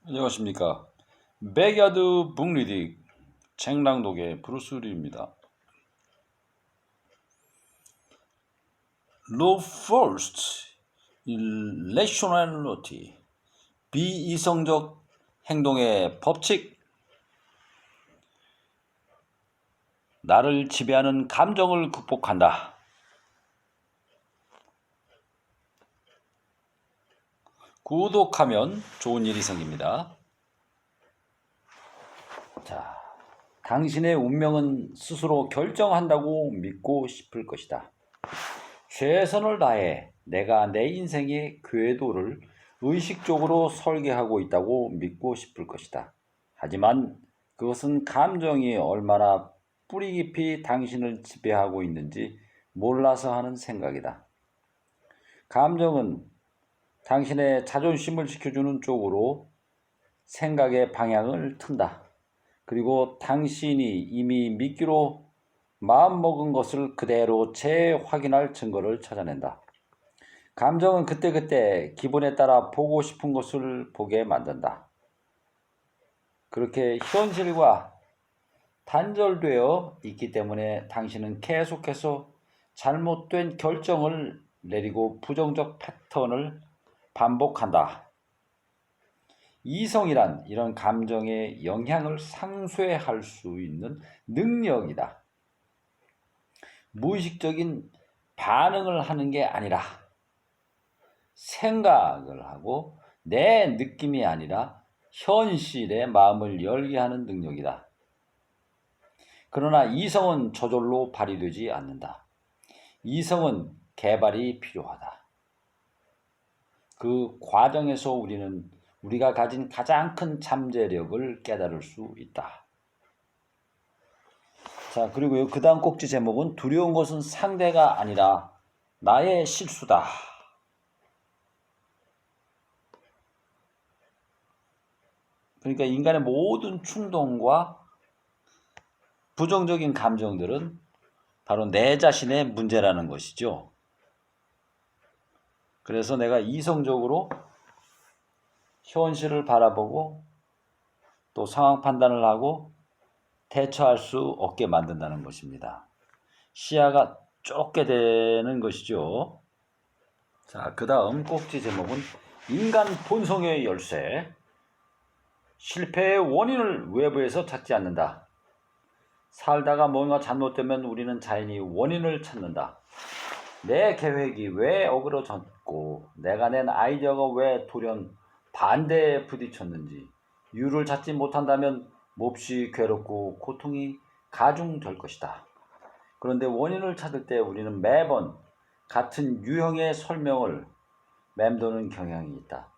안녕하십니까. 백야드 북리딩 책낭독의 브루스리입니다. Law first, irrationality, 비이성적 행동의 법칙. 나를 지배하는 감정을 극복한다. 구독하면 좋은 일이 생깁니다. 자, 당신의 운명은 스스로 결정한다고 믿고 싶을 것이다. 최선을 다해 내가 내 인생의 궤도를 의식적으로 설계하고 있다고 믿고 싶을 것이다. 하지만 그것은 감정이 얼마나 뿌리 깊이 당신을 지배하고 있는지 몰라서 하는 생각이다. 감정은 당신의 자존심을 지켜주는 쪽으로 생각의 방향을 튼다. 그리고 당신이 이미 믿기로 마음먹은 것을 그대로 재확인할 증거를 찾아낸다. 감정은 그때그때 기분에 따라 보고 싶은 것을 보게 만든다. 그렇게 현실과 단절되어 있기 때문에 당신은 계속해서 잘못된 결정을 내리고 부정적 패턴을 반복한다. 이성이란 이런 감정의 영향을 상쇄할 수 있는 능력이다. 무의식적인 반응을 하는 게 아니라 생각을 하고 내 느낌이 아니라 현실에 마음을 열게 하는 능력이다. 그러나 이성은 저절로 발휘되지 않는다. 이성은 개발이 필요하다. 그 과정에서 우리가 가진 가장 큰 잠재력을 깨달을 수 있다. 자, 그리고요, 그 다음 꼭지 제목은 두려운 것은 상대가 아니라 나의 실수다. 그러니까 인간의 모든 충동과 부정적인 감정들은 바로 내 자신의 문제라는 것이죠. 그래서 내가 이성적으로 현실을 바라보고 또 상황 판단을 하고 대처할 수 없게 만든다는 것입니다. 시야가 좁게 되는 것이죠. 자, 그 다음 꼭지 제목은 인간 본성의 열쇠. 실패의 원인을 외부에서 찾지 않는다. 살다가 뭔가 잘못되면 우리는 자연히 원인을 찾는다. 내 계획이 왜 어그러졌고 내가 낸 아이디어가 왜 돌연 반대에 부딪혔는지 이유를 찾지 못한다면 몹시 괴롭고 고통이 가중될 것이다. 그런데 원인을 찾을 때 우리는 매번 같은 유형의 설명을 맴도는 경향이 있다.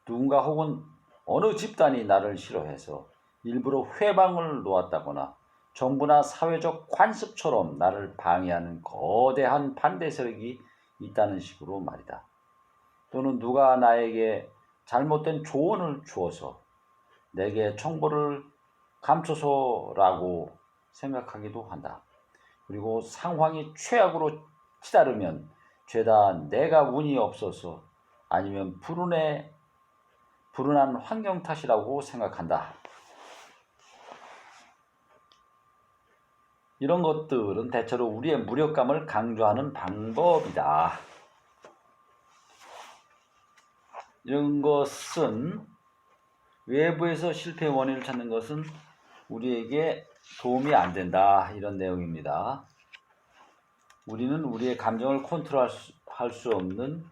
누군가 혹은 어느 집단이 나를 싫어해서 일부러 회방을 놓았다거나 정부나 사회적 관습처럼 나를 방해하는 거대한 반대 세력이 있다는 식으로 말이다. 또는 누가 나에게 잘못된 조언을 주어서 내게 정보를 감춰서라고 생각하기도 한다. 그리고 상황이 최악으로 치달으면 죄다 내가 운이 없어서 아니면 불운한 환경 탓이라고 생각한다. 이런 것들은 대체로 우리의 무력감을 강조하는 방법이다. 이런 것은 외부에서 실패의 원인을 찾는 것은 우리에게 도움이 안 된다. 이런 내용입니다. 우리는 우리의 감정을 컨트롤할 수 없는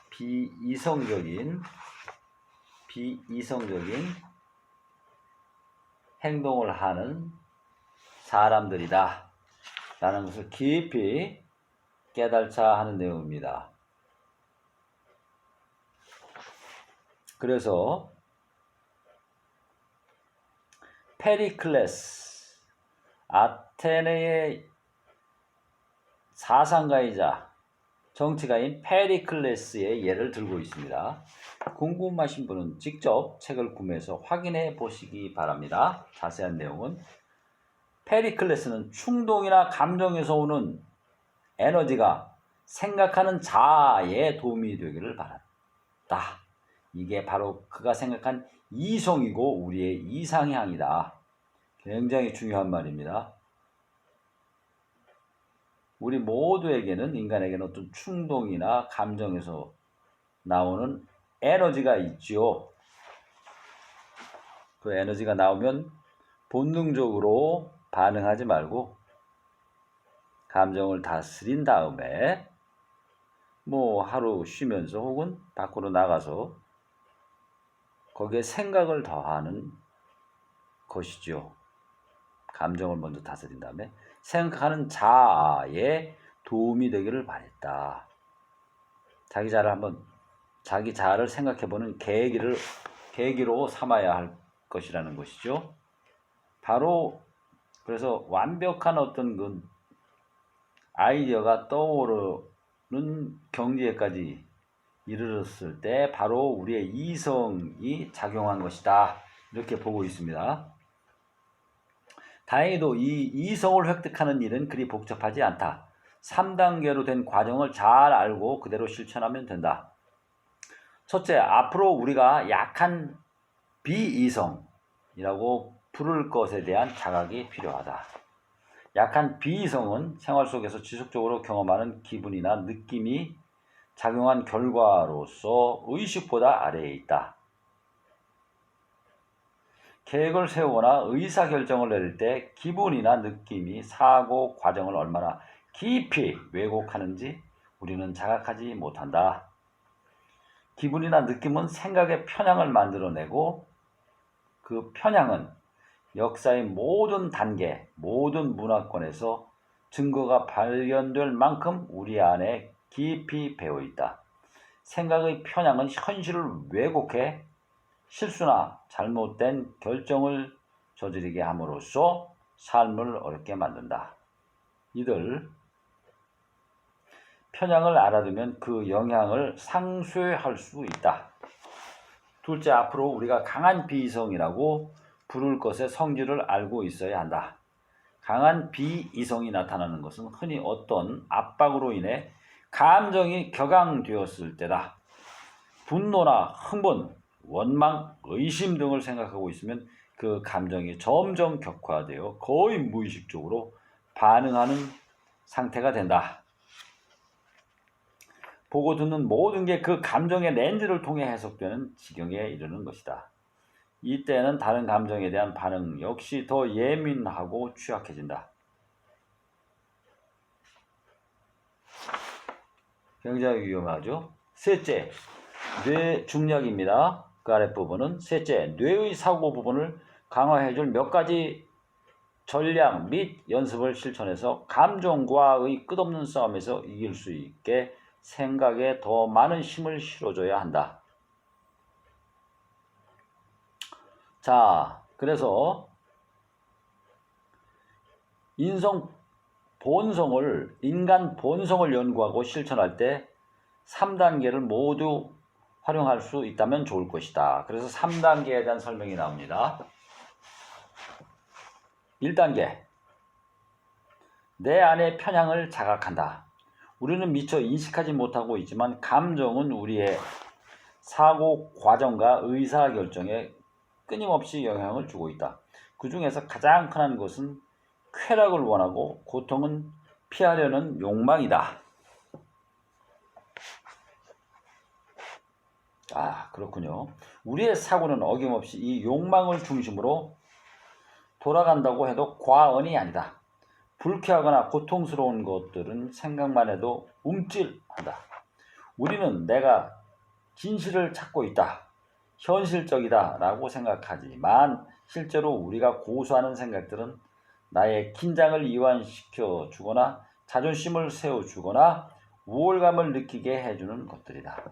비이성적인 행동을 하는 사람들이다 라는 것을 깊이 깨달자 하는 내용입니다. 그래서 페리클레스, 아테네의 사상가이자 정치가인 페리클레스의 예를 들고 있습니다. 궁금하신 분은 직접 책을 구매해서 확인해 보시기 바랍니다. 자세한 내용은 페리클레스는 충동이나 감정에서 오는 에너지가 생각하는 자아에 도움이 되기를 바란다. 이게 바로 그가 생각한 이성이고 우리의 이상향이다. 굉장히 중요한 말입니다. 우리 모두에게는, 인간에게는 어떤 충동이나 감정에서 나오는 에너지가 있지요. 그 에너지가 나오면 본능적으로 반응하지 말고 감정을 다스린 다음에 뭐 하루 쉬면서 혹은 밖으로 나가서 거기에 생각을 더하는 것이죠. 감정을 먼저 다스린 다음에 생각하는 자아에 도움이 되기를 바랬다. 자기 자아를 생각해보는 계기로 삼아야 할 것이라는 것이죠. 바로 그래서 완벽한 어떤 그 아이디어가 떠오르는 경지에까지 이르렀을 때 바로 우리의 이성이 작용한 것이다. 이렇게 보고 있습니다. 다행히도 이 이성을 획득하는 일은 그리 복잡하지 않다. 3단계로 된 과정을 잘 알고 그대로 실천하면 된다. 첫째, 앞으로 우리가 약한 비이성이라고 부를 것에 대한 자각이 필요하다. 약한 비이성은 생활 속에서 지속적으로 경험하는 기분이나 느낌이 작용한 결과로서 의식보다 아래에 있다. 계획을 세우거나 의사결정을 내릴 때 기분이나 느낌이 사고 과정을 얼마나 깊이 왜곡하는지 우리는 자각하지 못한다. 기분이나 느낌은 생각의 편향을 만들어내고 그 편향은 역사의 모든 단계, 모든 문화권에서 증거가 발견될 만큼 우리 안에 깊이 배어있다. 생각의 편향은 현실을 왜곡해 실수나 잘못된 결정을 저지르게 함으로써 삶을 어렵게 만든다. 이들 편향을 알아두면 그 영향을 상쇄할 수 있다. 둘째, 앞으로 우리가 강한 비이성이라고 부를 것의 성질을 알고 있어야 한다. 강한 비이성이 나타나는 것은 흔히 어떤 압박으로 인해 감정이 격앙되었을 때다. 분노나 흥분, 원망, 의심 등을 생각하고 있으면 그 감정이 점점 격화되어 거의 무의식적으로 반응하는 상태가 된다. 보고 듣는 모든 게 그 감정의 렌즈를 통해 해석되는 지경에 이르는 것이다. 이때는 다른 감정에 대한 반응 역시 더 예민하고 취약해진다. 굉장히 위험하죠. 셋째, 뇌 중략입니다. 그 아랫부분은 셋째, 뇌의 사고 부분을 강화해줄 몇 가지 전략 및 연습을 실천해서 감정과의 끝없는 싸움에서 이길 수 있게 생각에 더 많은 힘을 실어줘야 한다. 자, 그래서 인간 본성을 연구하고 실천할 때 3단계를 모두 활용할 수 있다면 좋을 것이다. 그래서 3단계에 대한 설명이 나옵니다. 1단계, 내 안의 편향을 자각한다. 우리는 미처 인식하지 못하고 있지만 감정은 우리의 사고 과정과 의사결정에 끊임없이 영향을 주고 있다. 그 중에서 가장 흔한 것은 쾌락을 원하고 고통은 피하려는 욕망이다. 그렇군요. 우리의 사고는 어김없이 이 욕망을 중심으로 돌아간다고 해도 과언이 아니다. 불쾌하거나 고통스러운 것들은 생각만 해도 움찔한다. 우리는 내가 진실을 찾고 있다, 현실적이다 라고 생각하지만 실제로 우리가 고수하는 생각들은 나의 긴장을 이완시켜 주거나 자존심을 세워주거나 우월감을 느끼게 해주는 것들이다.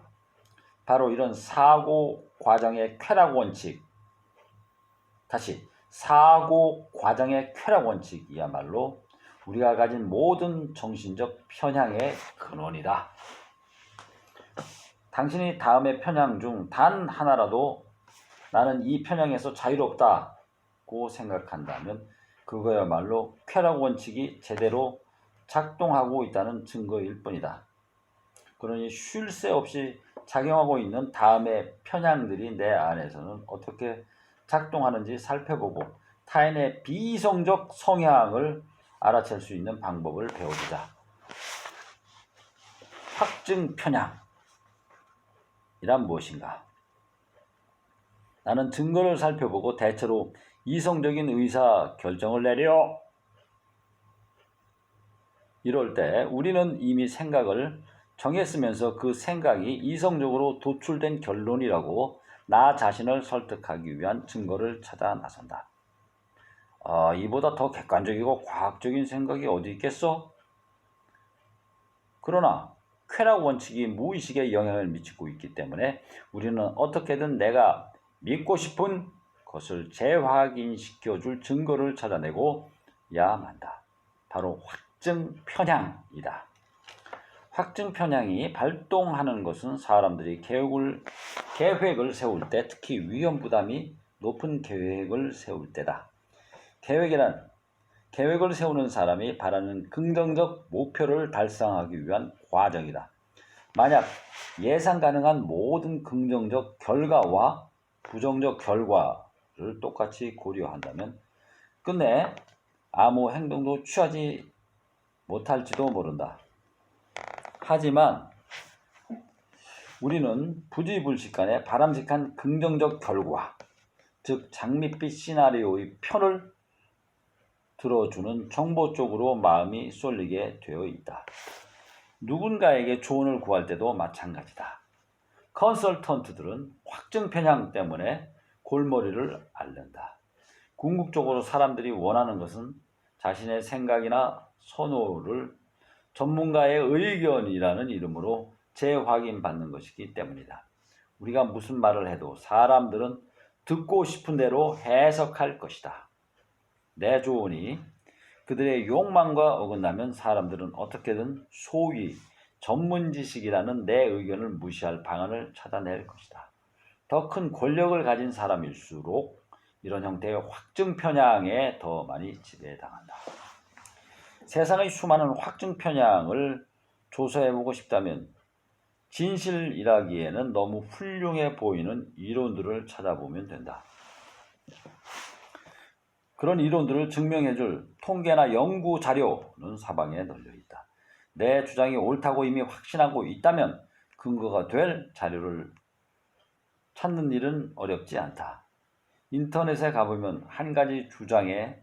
바로 이런 사고 과정의 쾌락 원칙, 사고 과정의 쾌락 원칙이야말로 우리가 가진 모든 정신적 편향의 근원이다. 당신이 다음의 편향 중 단 하나라도 나는 이 편향에서 자유롭다고 생각한다면 그거야말로 쾌락 원칙이 제대로 작동하고 있다는 증거일 뿐이다. 그러니 쉴 새 없이 작용하고 있는 다음의 편향들이 내 안에서는 어떻게 작동하는지 살펴보고 타인의 비이성적 성향을 알아챌 수 있는 방법을 배워보자. 확증 편향이란 무엇인가? 나는 증거를 살펴보고 대체로 이성적인 의사 결정을 내려. 이럴 때 우리는 이미 생각을 정했으면서 그 생각이 이성적으로 도출된 결론이라고 나 자신을 설득하기 위한 증거를 찾아 나선다. 이보다 더 객관적이고 과학적인 생각이 어디 있겠어? 그러나 쾌락 원칙이 무의식에 영향을 미치고 있기 때문에 우리는 어떻게든 내가 믿고 싶은 것을 재확인시켜줄 증거를 찾아내고 야만다. 바로 확증 편향이다. 확증 편향이 발동하는 것은 사람들이 계획을 세울 때, 특히 위험 부담이 높은 계획을 세울 때다. 계획을 세우는 사람이 바라는 긍정적 목표를 달성하기 위한 과정이다. 만약 예상 가능한 모든 긍정적 결과와 부정적 결과를 똑같이 고려한다면 끝내 아무 행동도 취하지 못할지도 모른다. 하지만 우리는 부지불식간에 바람직한 긍정적 결과, 즉 장밋빛 시나리오의 편을 들어주는 정보 쪽으로 마음이 쏠리게 되어 있다. 누군가에게 조언을 구할 때도 마찬가지다. 컨설턴트들은 확증 편향 때문에 골머리를 앓는다. 궁극적으로 사람들이 원하는 것은 자신의 생각이나 선호를 전문가의 의견이라는 이름으로 재확인받는 것이기 때문이다. 우리가 무슨 말을 해도 사람들은 듣고 싶은 대로 해석할 것이다. 내 조언이 그들의 욕망과 어긋나면 사람들은 어떻게든 소위 전문 지식이라는 내 의견을 무시할 방안을 찾아낼 것이다. 더 큰 권력을 가진 사람일수록 이런 형태의 확증 편향에 더 많이 지배당한다. 세상의 수많은 확증 편향을 조사해보고 싶다면 진실이라기에는 너무 훌륭해 보이는 이론들을 찾아보면 된다. 그런 이론들을 증명해줄 통계나 연구 자료는 사방에 널려있다. 내 주장이 옳다고 이미 확신하고 있다면 근거가 될 자료를 찾는 일은 어렵지 않다. 인터넷에 가보면 한 가지 주장의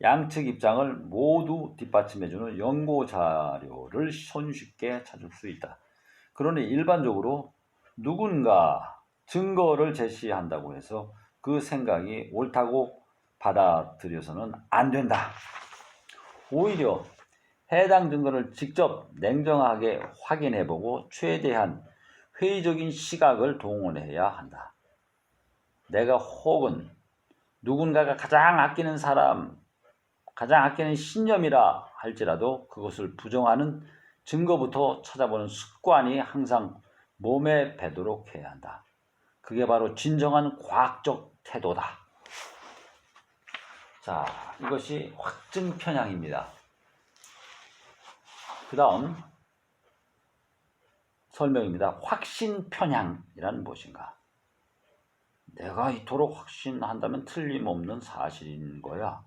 양측 입장을 모두 뒷받침해주는 연구 자료를 손쉽게 찾을 수 있다. 그러니 일반적으로 누군가 증거를 제시한다고 해서 그 생각이 옳다고 받아들여서는 안 된다. 오히려 해당 증거를 직접 냉정하게 확인해보고 최대한 회의적인 시각을 동원해야 한다. 내가 혹은 누군가가 가장 아끼는 신념이라 할지라도 그것을 부정하는 증거부터 찾아보는 습관이 항상 몸에 배도록 해야 한다. 그게 바로 진정한 과학적 태도다. 자, 이것이 확증 편향입니다. 그 다음 설명입니다. 확신 편향이란 무엇인가? 내가 이토록 확신한다면 틀림없는 사실인 거야.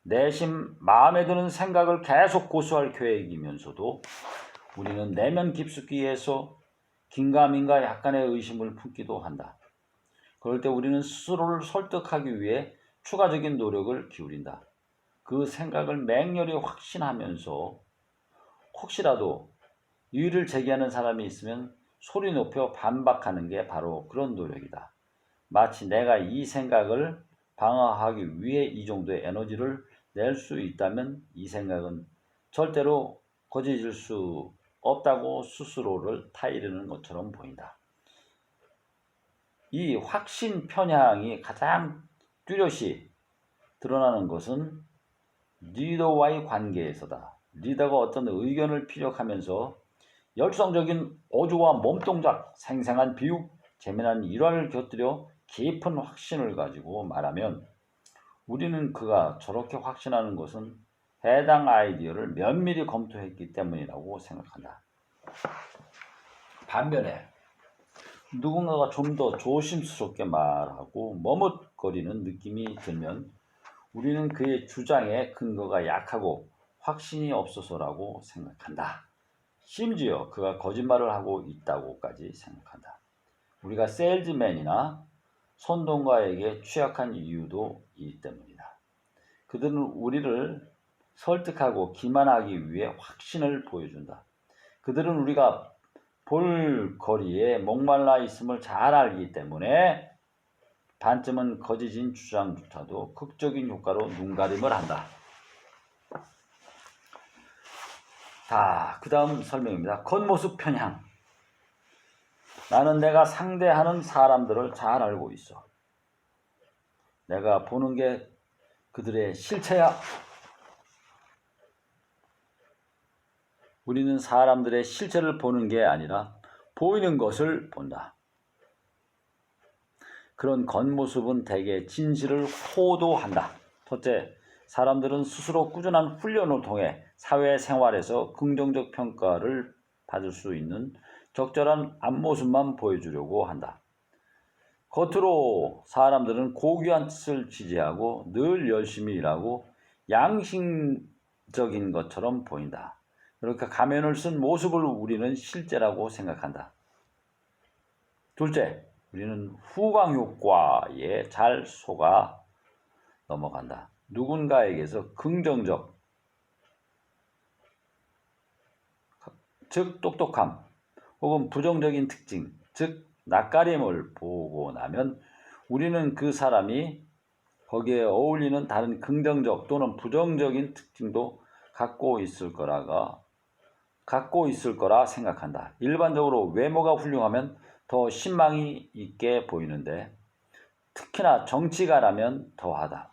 내심 마음에 드는 생각을 계속 고수할 계획이면서도 우리는 내면 깊숙이에서 긴가민가 약간의 의심을 품기도 한다. 그럴 때 우리는 스스로를 설득하기 위해 추가적인 노력을 기울인다. 그 생각을 맹렬히 확신하면서 혹시라도 이의를 제기하는 사람이 있으면 소리 높여 반박하는 게 바로 그런 노력이다. 마치 내가 이 생각을 방어하기 위해 이 정도의 에너지를 낼 수 있다면 이 생각은 절대로 거짓일 수 없다고 스스로를 타이르는 것처럼 보인다. 이 확신 편향이 가장 뚜렷이 드러나는 것은 리더와의 관계에서다. 리더가 어떤 의견을 피력하면서 열성적인 어조와 몸동작, 생생한 비유, 재미난 일화를 곁들여 깊은 확신을 가지고 말하면 우리는 그가 저렇게 확신하는 것은 해당 아이디어를 면밀히 검토했기 때문이라고 생각한다. 반면에 누군가가 좀 더 조심스럽게 말하고 머뭇거리는 느낌이 들면 우리는 그의 주장에 근거가 약하고 확신이 없어서라고 생각한다. 심지어 그가 거짓말을 하고 있다고까지 생각한다. 우리가 세일즈맨이나 선동가에게 취약한 이유도 이 때문이다. 그들은 우리를 설득하고 기만하기 위해 확신을 보여준다. 그들은 우리가 볼 거리에 목말라 있음을 잘 알기 때문에 반쯤은 거짓인 주장조차도 극적인 효과로 눈가림을 한다. 그 다음 설명입니다. 겉모습 편향. 나는 내가 상대하는 사람들을 잘 알고 있어. 내가 보는 게 그들의 실체야. 우리는 사람들의 실체를 보는 게 아니라 보이는 것을 본다. 그런 겉모습은 대개 진실을 호도한다. 첫째, 사람들은 스스로 꾸준한 훈련을 통해 사회생활에서 긍정적 평가를 받을 수 있는 적절한 앞모습만 보여주려고 한다. 겉으로 사람들은 고귀한 뜻을 지지하고 늘 열심히 일하고 양심적인 것처럼 보인다. 그러니까 가면을 쓴 모습을 우리는 실제라고 생각한다. 둘째, 우리는 후광 효과에 잘 속아 넘어간다. 누군가에게서 긍정적, 즉 똑똑함, 혹은 부정적인 특징, 즉 낯가림을 보고 나면 우리는 그 사람이 거기에 어울리는 다른 긍정적 또는 부정적인 특징도 갖고 있을 거라 생각한다. 일반적으로 외모가 훌륭하면 더 신망이 있게 보이는데 특히나 정치가라면 더하다.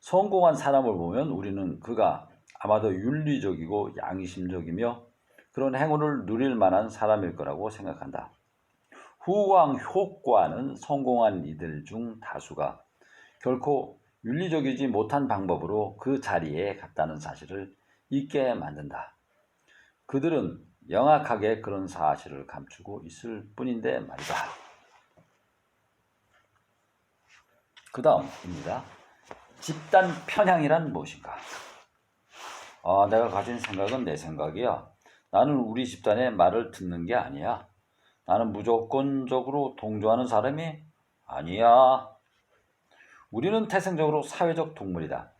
성공한 사람을 보면 우리는 그가 아마도 윤리적이고 양심적이며 그런 행운을 누릴 만한 사람일 거라고 생각한다. 후광 효과는 성공한 이들 중 다수가 결코 윤리적이지 못한 방법으로 그 자리에 갔다는 사실을 잊게 만든다. 그들은 명확하게 그런 사실을 감추고 있을 뿐인데 말이다. 그 다음입니다. 집단 편향이란 무엇인가? 내가 가진 생각은 내 생각이야. 나는 우리 집단의 말을 듣는 게 아니야. 나는 무조건적으로 동조하는 사람이 아니야. 우리는 태생적으로 사회적 동물이다.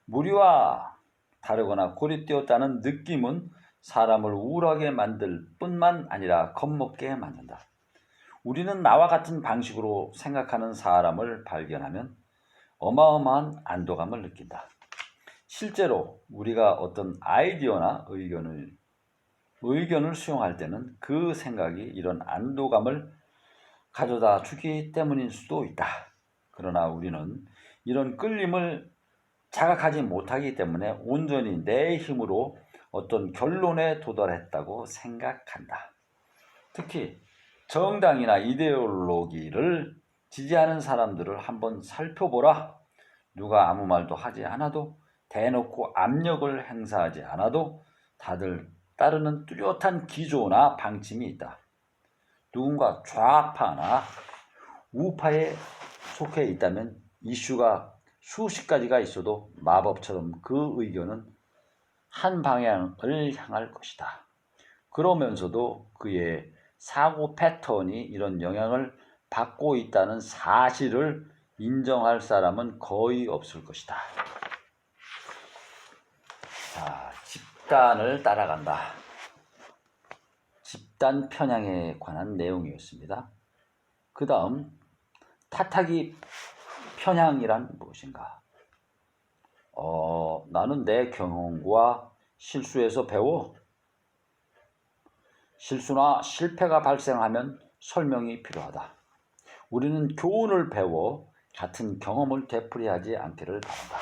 무리와 다르거나 고립되었다는 느낌은 사람을 우울하게 만들 뿐만 아니라 겁먹게 만든다. 우리는 나와 같은 방식으로 생각하는 사람을 발견하면 어마어마한 안도감을 느낀다. 실제로 우리가 어떤 아이디어나 의견을 수용할 때는 그 생각이 이런 안도감을 가져다 주기 때문일 수도 있다. 그러나 우리는 이런 끌림을 자각하지 못하기 때문에 온전히 내 힘으로 어떤 결론에 도달했다고 생각한다. 특히 정당이나 이데올로기를 지지하는 사람들을 한번 살펴보라. 누가 아무 말도 하지 않아도 대놓고 압력을 행사하지 않아도 다들 따르는 뚜렷한 기조나 방침이 있다. 누군가 좌파나 우파에 속해 있다면 이슈가 수십 가지가 있어도 마법처럼 그 의견은 한 방향을 향할 것이다. 그러면서도 그의 사고 패턴이 이런 영향을 받고 있다는 사실을 인정할 사람은 거의 없을 것이다. 집단을 따라간다. 집단 편향에 관한 내용이었습니다. 그 다음 탓하기 편향이란 무엇인가? 나는 내 경험과 실수에서 배워. 실수나 실패가 발생하면 설명이 필요하다. 우리는 교훈을 배워 같은 경험을 되풀이하지 않기를 바란다.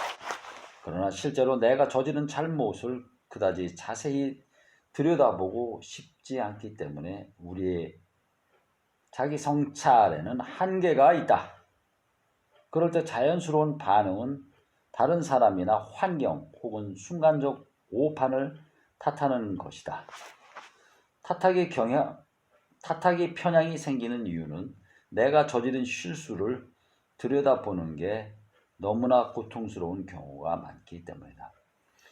그러나 실제로 내가 저지른 잘못을 그다지 자세히 들여다보고 싶지 않기 때문에 우리의 자기 성찰에는 한계가 있다. 그럴 때 자연스러운 반응은 다른 사람이나 환경 혹은 순간적 오판을 탓하는 것이다. 탓하기 편향이 생기는 이유는 내가 저지른 실수를 들여다보는 게 너무나 고통스러운 경우가 많기 때문이다.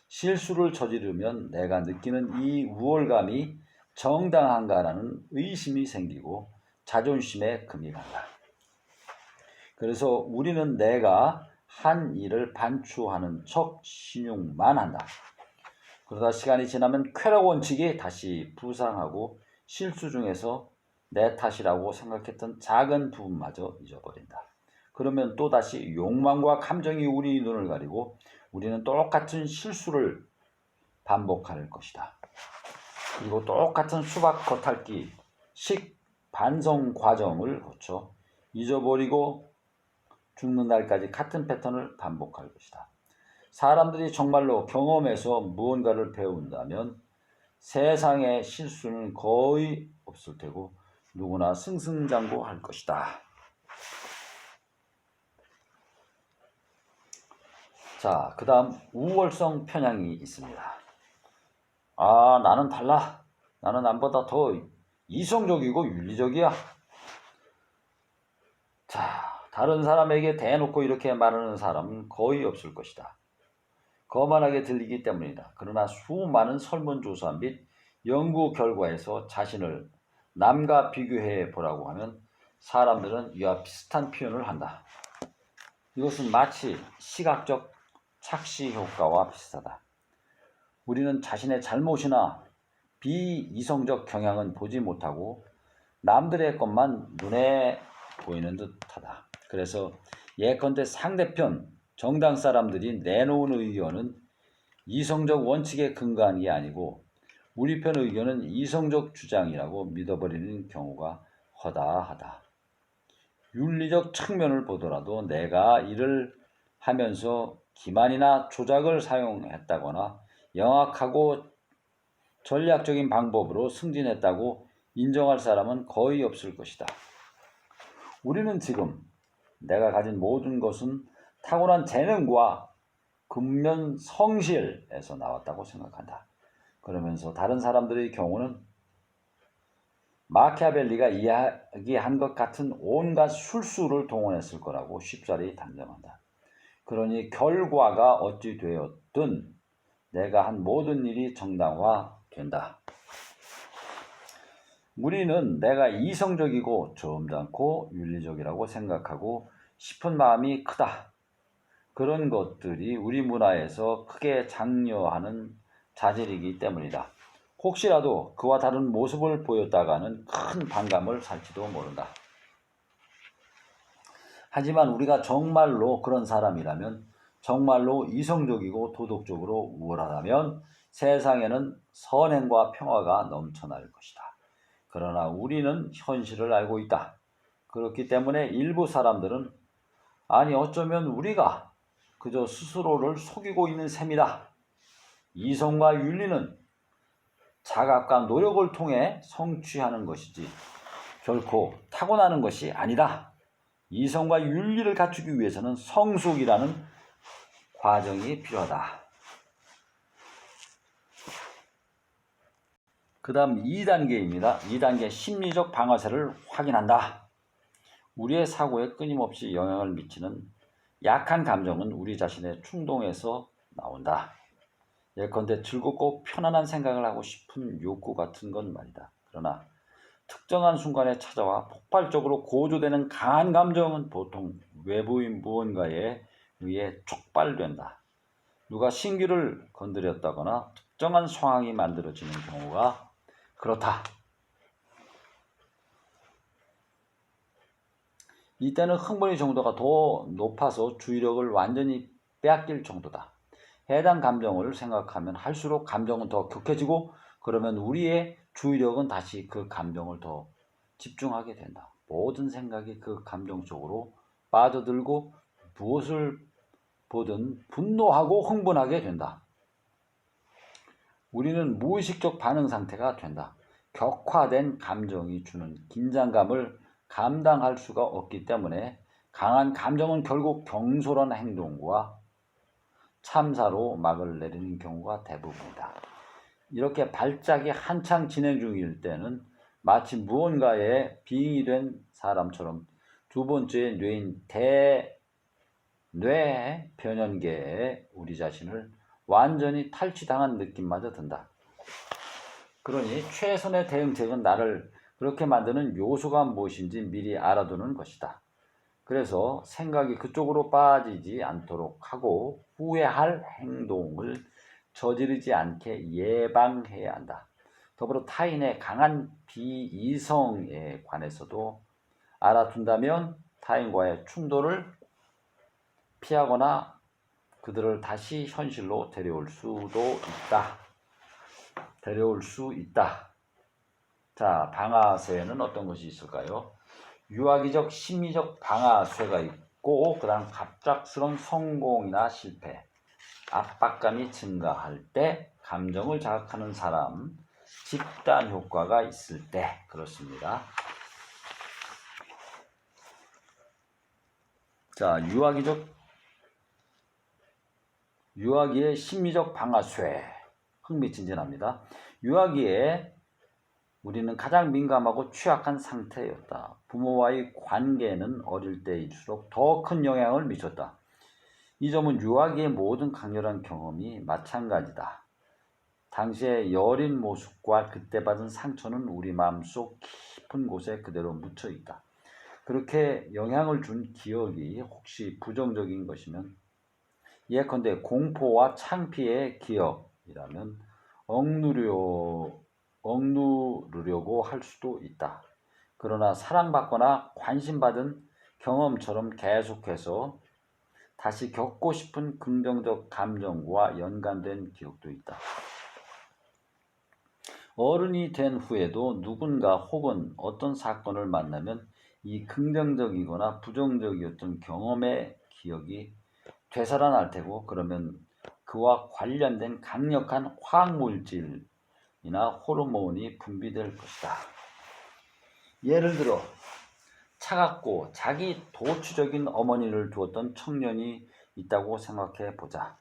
실수를 저지르면 내가 느끼는 이 우월감이 정당한가라는 의심이 생기고 자존심에 금이 간다. 그래서 우리는 내가 한 일을 반추하는 척 신용만 한다. 그러다 시간이 지나면 쾌락 원칙이 다시 부상하고 실수 중에서 내 탓이라고 생각했던 작은 부분마저 잊어버린다. 그러면 또다시 욕망과 감정이 우리 눈을 가리고 우리는 똑같은 실수를 반복할 것이다. 그리고 똑같은 수박 겉핥기 식 반성 과정을 거쳐 잊어버리고 죽는 날까지 같은 패턴을 반복할 것이다. 사람들이 정말로 경험에서 무언가를 배운다면 세상에 실수는 거의 없을 테고 누구나 승승장구할 것이다. 자, 그 다음 우월성 편향이 있습니다. 나는 달라. 나는 남보다 더 이성적이고 윤리적이야. 자, 다른 사람에게 대놓고 이렇게 말하는 사람은 거의 없을 것이다. 거만하게 들리기 때문이다. 그러나 수많은 설문조사 및 연구 결과에서 자신을 남과 비교해 보라고 하면 사람들은 이와 비슷한 표현을 한다. 이것은 마치 시각적 착시 효과와 비슷하다. 우리는 자신의 잘못이나 비이성적 경향은 보지 못하고 남들의 것만 눈에 보이는 듯하다. 그래서 예컨대 상대편 정당 사람들이 내놓은 의견은 이성적 원칙에 근거한 게 아니고 우리 편 의견은 이성적 주장이라고 믿어버리는 경우가 허다하다. 윤리적 측면을 보더라도 내가 일을 하면서 기만이나 조작을 사용했다거나 영악하고 전략적인 방법으로 승진했다고 인정할 사람은 거의 없을 것이다. 우리는 지금 내가 가진 모든 것은 타고난 재능과 근면 성실에서 나왔다고 생각한다. 그러면서 다른 사람들의 경우는 마키아벨리가 이야기한 것 같은 온갖 술수를 동원했을 거라고 쉽사리 단정한다. 그러니 결과가 어찌 되었든 내가 한 모든 일이 정당화된다. 우리는 내가 이성적이고 점잖고 윤리적이라고 생각하고 싶은 마음이 크다. 그런 것들이 우리 문화에서 크게 장려하는 자질이기 때문이다. 혹시라도 그와 다른 모습을 보였다가는 큰 반감을 살지도 모른다. 하지만 우리가 정말로 그런 사람이라면, 정말로 이성적이고 도덕적으로 우월하다면 세상에는 선행과 평화가 넘쳐날 것이다. 그러나 우리는 현실을 알고 있다. 그렇기 때문에 일부 사람들은 어쩌면 우리가 그저 스스로를 속이고 있는 셈이다. 이성과 윤리는 자각과 노력을 통해 성취하는 것이지 결코 타고나는 것이 아니다. 이성과 윤리를 갖추기 위해서는 성숙이라는 과정이 필요하다. 그 다음 2단계입니다. 2단계 심리적 방어세를 확인한다. 우리의 사고에 끊임없이 영향을 미치는 약한 감정은 우리 자신의 충동에서 나온다. 예컨대 즐겁고 편안한 생각을 하고 싶은 욕구 같은 건 말이다. 그러나 특정한 순간에 찾아와 폭발적으로 고조되는 강한 감정은 보통 외부인 무언가에 의해 촉발된다. 누가 신기를 건드렸다거나 특정한 상황이 만들어지는 경우가 그렇다. 이때는 흥분의 정도가 더 높아서 주의력을 완전히 빼앗길 정도다. 해당 감정을 생각하면 할수록 감정은 더 격해지고 그러면 우리의 주의력은 다시 그 감정을 더 집중하게 된다. 모든 생각이 그 감정 속으로 빠져들고 무엇을 보든 분노하고 흥분하게 된다. 우리는 무의식적 반응 상태가 된다. 격화된 감정이 주는 긴장감을 감당할 수가 없기 때문에 강한 감정은 결국 경솔한 행동과 참사로 막을 내리는 경우가 대부분이다. 이렇게 발작이 한창 진행 중일 때는 마치 무언가에 빙의된 사람처럼 두 번째 뇌인 뇌 변연계에 우리 자신을 완전히 탈취당한 느낌마저 든다. 그러니 최선의 대응책은 나를 그렇게 만드는 요소가 무엇인지 미리 알아두는 것이다. 그래서 생각이 그쪽으로 빠지지 않도록 하고 후회할 행동을 저지르지 않게 예방해야 한다. 더불어 타인의 강한 비이성에 관해서도 알아둔다면 타인과의 충돌을 피하거나 그들을 다시 현실로 데려올 수 있다. 자, 방아쇠에는 어떤 것이 있을까요? 유아기적 심리적 방아쇠가 있고, 그 다음 갑작스러운 성공이나 실패, 압박감이 증가할 때, 감정을 자극하는 사람, 집단 효과가 있을 때 그렇습니다. 자, 유아기의 심리적 방아쇠, 흥미진진합니다. 유아기에 우리는 가장 민감하고 취약한 상태였다. 부모와의 관계는 어릴 때일수록 더 큰 영향을 미쳤다. 이 점은 유아기의 모든 강렬한 경험이 마찬가지다. 당시의 여린 모습과 그때 받은 상처는 우리 마음속 깊은 곳에 그대로 묻혀 있다. 그렇게 영향을 준 기억이 혹시 부정적인 것이면, 예컨대 공포와 창피의 기억이라면 억누르려고 할 수도 있다. 그러나 사랑받거나 관심받은 경험처럼 계속해서 다시 겪고 싶은 긍정적 감정과 연관된 기억도 있다. 어른이 된 후에도 누군가 혹은 어떤 사건을 만나면 이 긍정적이거나 부정적이었던 경험의 기억이 되살아날 테고, 그러면 그와 관련된 강력한 화학물질이나 호르몬이 분비될 것이다. 예를 들어 차갑고 자기 도취적인 어머니를 두었던 청년이 있다고 생각해 보자.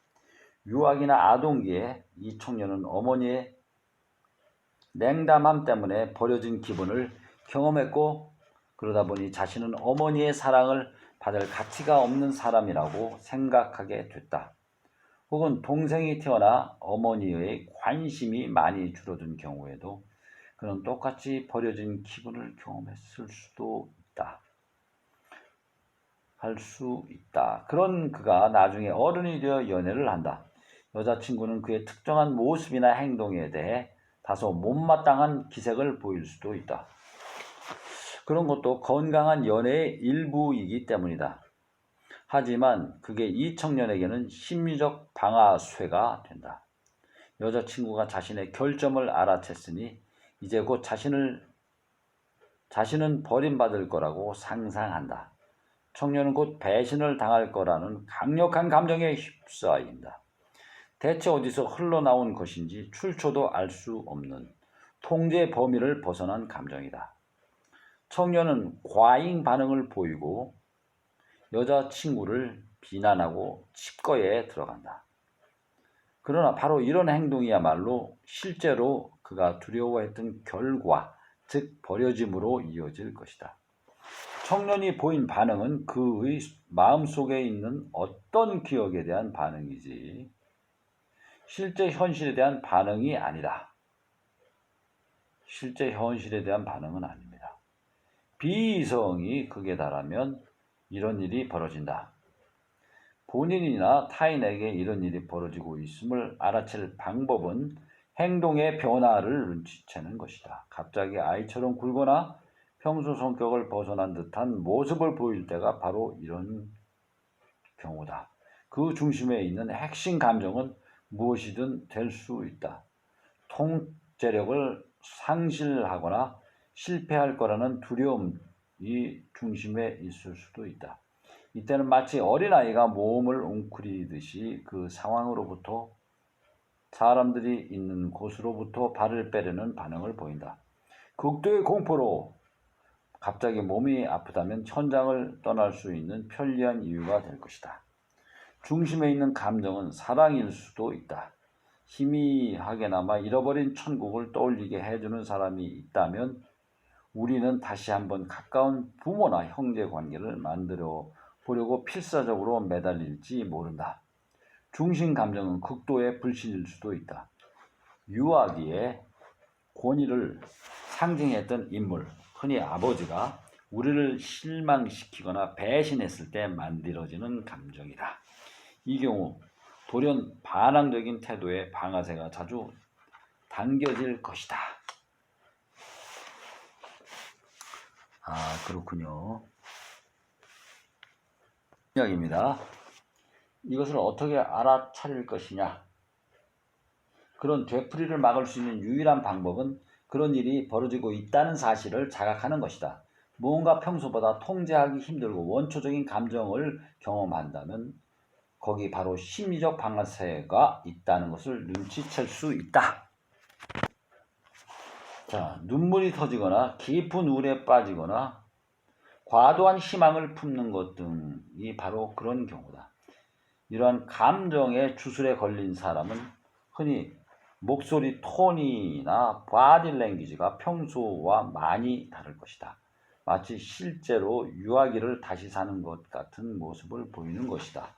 유아기나 아동기에 이 청년은 어머니의 냉담함 때문에 버려진 기분을 경험했고, 그러다 보니 자신은 어머니의 사랑을 받을 가치가 없는 사람이라고 생각하게 됐다. 혹은 동생이 태어나 어머니의 관심이 많이 줄어든 경우에도 그는 똑같이 버려진 기분을 경험했을 수도 있다. 할 수 있다. 그런 그가 나중에 어른이 되어 연애를 한다. 여자친구는 그의 특정한 모습이나 행동에 대해 다소 못마땅한 기색을 보일 수도 있다. 그런 것도 건강한 연애의 일부이기 때문이다. 하지만 그게 이 청년에게는 심리적 방아쇠가 된다. 여자친구가 자신의 결점을 알아챘으니 이제 곧 자신은 버림받을 거라고 상상한다. 청년은 곧 배신을 당할 거라는 강력한 감정에 휩싸인다. 대체 어디서 흘러나온 것인지 출처도 알 수 없는 통제 범위를 벗어난 감정이다. 청년은 과잉 반응을 보이고 여자친구를 비난하고 칩거에 들어간다. 그러나 바로 이런 행동이야말로 실제로 그가 두려워했던 결과, 즉 버려짐으로 이어질 것이다. 청년이 보인 반응은 그의 마음속에 있는 어떤 기억에 대한 반응이지 실제 현실에 대한 반응이 아니다. 실제 현실에 대한 반응은 아닙니다. 비이성이 극에 달하면 이런 일이 벌어진다. 본인이나 타인에게 이런 일이 벌어지고 있음을 알아챌 방법은 행동의 변화를 눈치채는 것이다. 갑자기 아이처럼 굴거나 평소 성격을 벗어난 듯한 모습을 보일 때가 바로 이런 경우다. 그 중심에 있는 핵심 감정은 무엇이든 될 수 있다. 통제력을 상실하거나 실패할 거라는 두려움이 중심에 있을 수도 있다. 이때는 마치 어린아이가 몸을 웅크리듯이 그 상황으로부터, 사람들이 있는 곳으로부터 발을 빼려는 반응을 보인다. 극도의 공포로 갑자기 몸이 아프다면 현장을 떠날 수 있는 편리한 이유가 될 것이다. 중심에 있는 감정은 사랑일 수도 있다. 희미하게나마 잃어버린 천국을 떠올리게 해주는 사람이 있다면 우리는 다시 한번 가까운 부모나 형제 관계를 만들어 보려고 필사적으로 매달릴지 모른다. 중심 감정은 극도의 불신일 수도 있다. 유아기의 권위를 상징했던 인물, 흔히 아버지가 우리를 실망시키거나 배신했을 때 만들어지는 감정이다. 이 경우 돌연 반항적인 태도의 방아쇠가 자주 당겨질 것이다. 그렇군요. 이야기입니다. 이것을 어떻게 알아차릴 것이냐? 그런 되풀이를 막을 수 있는 유일한 방법은 그런 일이 벌어지고 있다는 사실을 자각하는 것이다. 무언가 평소보다 통제하기 힘들고 원초적인 감정을 경험한다면 거기 바로 심리적 방아쇠가 있다는 것을 눈치챌 수 있다. 자, 눈물이 터지거나 깊은 우울에 빠지거나 과도한 희망을 품는 것 등이 바로 그런 경우다. 이러한 감정의 주술에 걸린 사람은 흔히 목소리 톤이나 바디랭귀지가 평소와 많이 다를 것이다. 마치 실제로 유아기를 다시 사는 것 같은 모습을 보이는 것이다.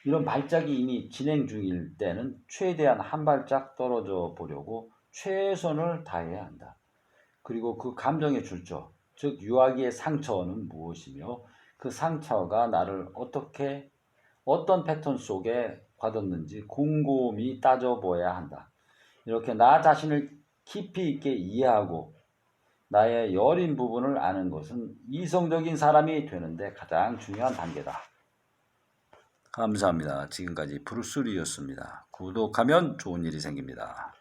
이런 발작이 이미 진행 중일 때는 최대한 한 발짝 떨어져 보려고 최선을 다해야 한다. 그리고 그 감정의 출처, 즉 유아기의 상처는 무엇이며 그 상처가 나를 어떤 패턴 속에 가뒀는지 곰곰이 따져보아야 한다. 이렇게 나 자신을 깊이 있게 이해하고 나의 여린 부분을 아는 것은 이성적인 사람이 되는데 가장 중요한 단계다. 감사합니다. 지금까지 브루스 리였습니다. 구독하면 좋은 일이 생깁니다.